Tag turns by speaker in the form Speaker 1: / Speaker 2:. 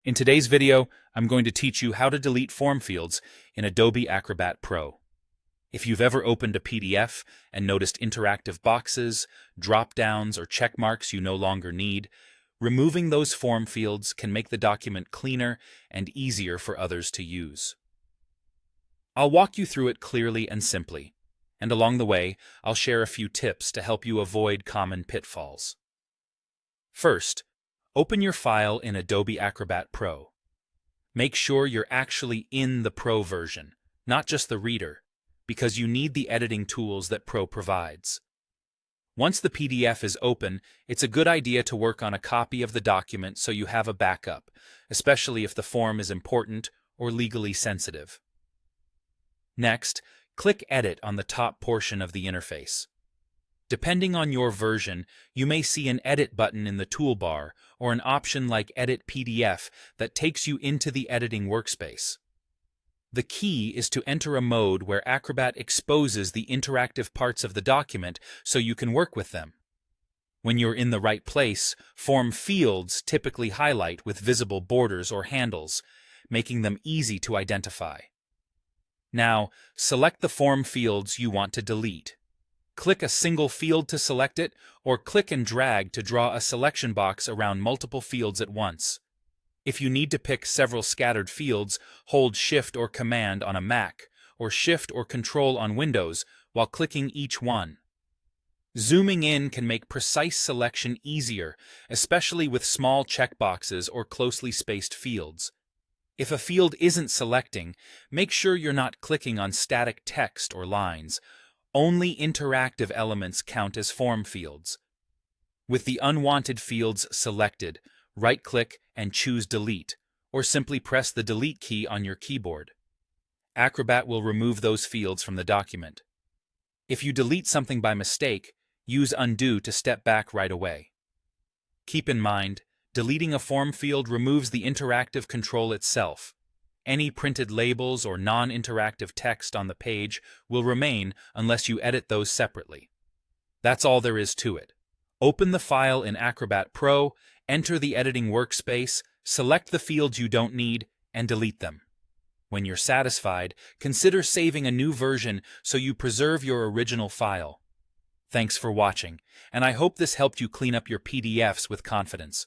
Speaker 1: In today's video, I'm going to teach you how to delete form fields in Adobe Acrobat Pro. If you've ever opened a PDF and noticed interactive boxes, drop-downs, or check marks you no longer need, removing those form fields can make the document cleaner and easier for others to use. I'll walk you through it clearly and simply, and along the way, I'll share a few tips to help you avoid common pitfalls. First, open your file in Adobe Acrobat Pro. Make sure you're actually in the Pro version, not just the reader, because you need the editing tools that Pro provides. Once the PDF is open, it's a good idea to work on a copy of the document so you have a backup, especially if the form is important or legally sensitive. Next, click Edit on the top portion of the interface. Depending on your version, you may see an Edit button in the toolbar or an option like Edit PDF that takes you into the editing workspace. The key is to enter a mode where Acrobat exposes the interactive parts of the document so you can work with them. When you're in the right place, form fields typically highlight with visible borders or handles, making them easy to identify. Now, select the form fields you want to delete. Click a single field to select it, or click and drag to draw a selection box around multiple fields at once. If you need to pick several scattered fields, hold Shift or Command on a Mac, or Shift or Control on Windows while clicking each one. Zooming in can make precise selection easier, especially with small checkboxes or closely spaced fields. If a field isn't selecting, make sure you're not clicking on static text or lines. Only interactive elements count as form fields. With the unwanted fields selected, right-click and choose Delete, or simply press the Delete key on your keyboard. Acrobat will remove those fields from the document. If you delete something by mistake, use Undo to step back right away. Keep in mind, deleting a form field removes the interactive control itself. Any printed labels or non-interactive text on the page will remain unless you edit those separately. That's all there is to it. Open the file in Acrobat Pro, enter the editing workspace, select the fields you don't need, and delete them. When you're satisfied, consider saving a new version so you preserve your original file. Thanks for watching, and I hope this helped you clean up your PDFs with confidence.